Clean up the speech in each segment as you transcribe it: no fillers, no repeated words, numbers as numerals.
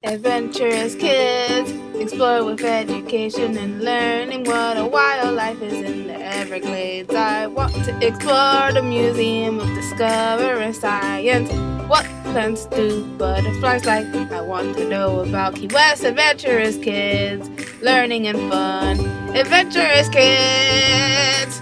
Adventurous kids explore with education and learning what a wild life is in the Everglades. I want to explore the Museum of Discovering Science. What plants do butterflies like? I want to know about Key West Adventurous Kids. Learning and fun. Adventurous Kids!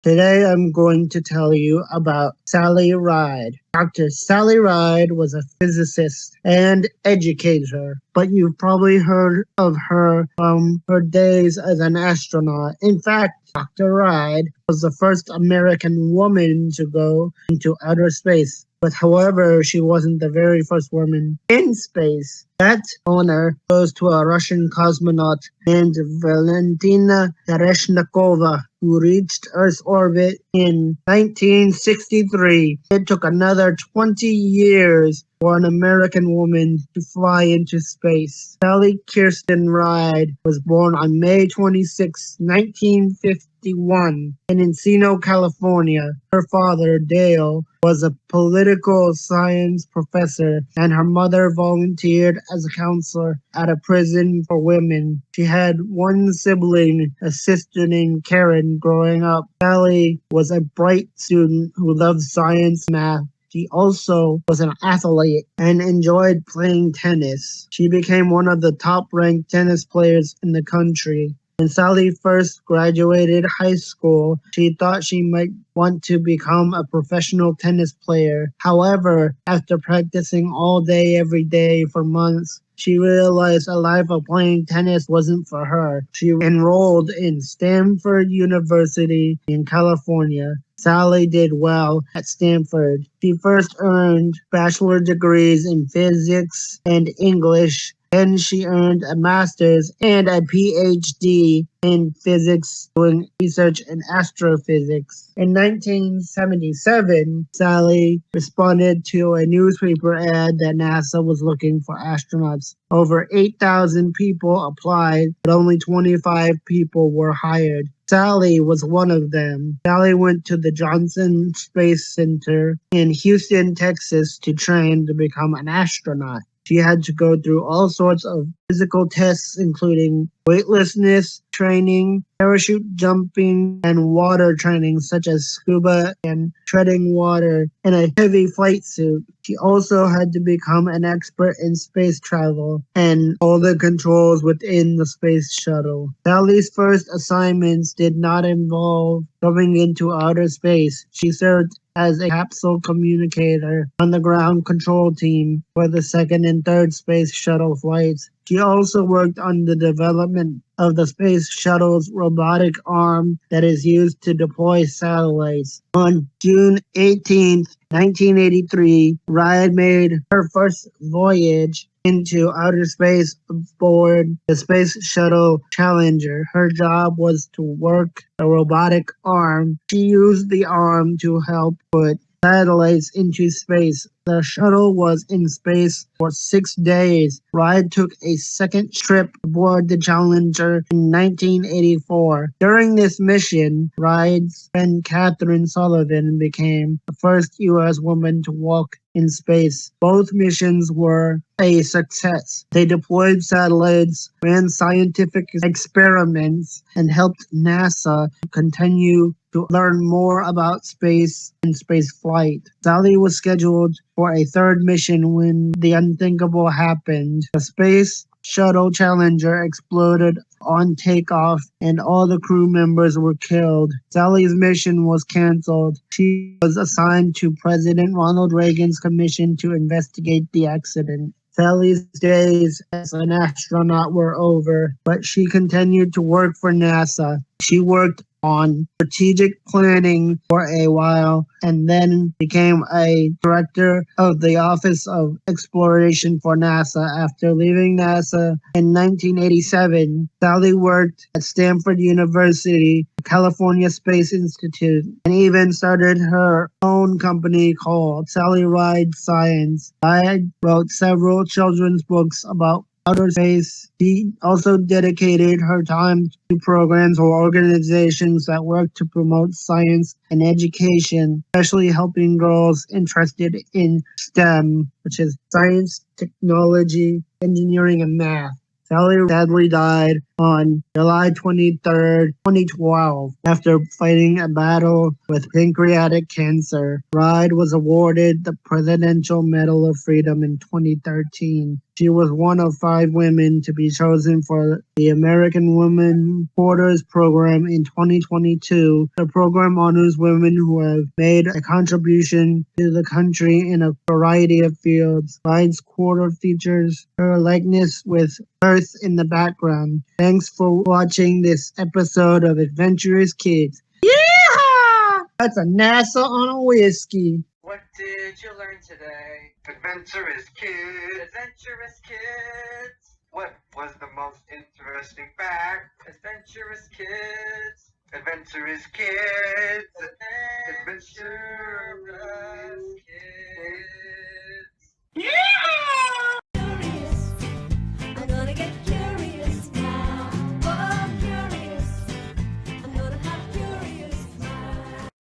Today I'm going to tell you about Sally Ride. Dr. Sally Ride was a physicist and educator, but you've probably heard of her from her days as an astronaut. In fact, Dr. Ride was the first American woman to go into outer space. But however, she wasn't the very first woman in space. That honor goes to a Russian cosmonaut named Valentina Tereshnikova, who reached Earth's orbit in 1963. It took another 20 years for an American woman to fly into space. Sally Kirsten Ride was born on May 26, 1951, in Encino, California. Her father, Dale, was a political science professor, and her mother volunteered as a counselor at a prison for women. She had one sibling, a sister named Karen, growing up. Sally was a bright student who loved science, math. She also was an athlete and enjoyed playing tennis. She became one of the top-ranked tennis players in the country. When Sally first graduated high school, she thought she might want to become a professional tennis player. However, after practicing all day, every day for months, she realized a life of playing tennis wasn't for her. She enrolled in Stanford University in California. Sally did well at Stanford. She first earned bachelor degrees in physics and English. Then she earned a master's and a PhD in physics, doing research in astrophysics. In 1977, Sally responded to a newspaper ad that NASA was looking for astronauts. Over 8,000 people applied, but only 25 people were hired. Sally was one of them. Sally went to the Johnson Space Center in Houston, Texas to train to become an astronaut. She had to go through all sorts of physical tests, including weightlessness training, parachute jumping, and water training, such as scuba and treading water in a heavy flight suit. She also had to become an expert in space travel and all the controls within the space shuttle. Sally's first assignments did not involve going into outer space. She served as a capsule communicator on the ground control team for the second and third space shuttle flights. She also worked on the development of the space shuttle's robotic arm that is used to deploy satellites. On June 18, 1983, Ride made her first voyage into outer space aboard the Space Shuttle Challenger. Her job was to work the robotic arm. She used the arm to help put satellites into space. The shuttle was in space for 6 days. Ride took a second trip aboard the Challenger in 1984. During this mission, Ride's friend Catherine Sullivan became the first U.S. woman to walk in space. Both missions were a success. They deployed satellites, ran scientific experiments, and helped NASA continue to learn more about space and space flight. Sally was scheduled for a third mission when the unthinkable happened. The Space Shuttle Challenger exploded on takeoff and all the crew members were killed. Sally's mission was canceled. She was assigned to President Ronald Reagan's commission to investigate the accident. Sally's days as an astronaut were over, but she continued to work for NASA. She worked on strategic planning for a while and then became a director of the Office of Exploration for NASA. After leaving NASA in 1987, Sally worked at Stanford University, California Space Institute, and even started her own company called Sally Ride Science. Ride wrote several children's books about outer space. She also dedicated her time to programs or organizations that work to promote science and education, especially helping girls interested in STEM, which is science, technology, engineering, and math. Sally sadly died on July 23rd, 2012, after fighting a battle with pancreatic cancer. Ride was awarded the Presidential Medal of Freedom in 2013. She was one of 5 women to be chosen for the American Women Porters Program in 2022. The program honors women who have made a contribution to the country in a variety of fields. Ride's quarter features her likeness with Earth in the background. Thanks for watching this episode of Adventurous Kids. Yeah! That's a NASA on a whiskey. What did you learn today? Adventurous Kids. Adventurous Kids. What was the most interesting fact? Adventurous Kids. Adventurous Kids. Adventurous Kids.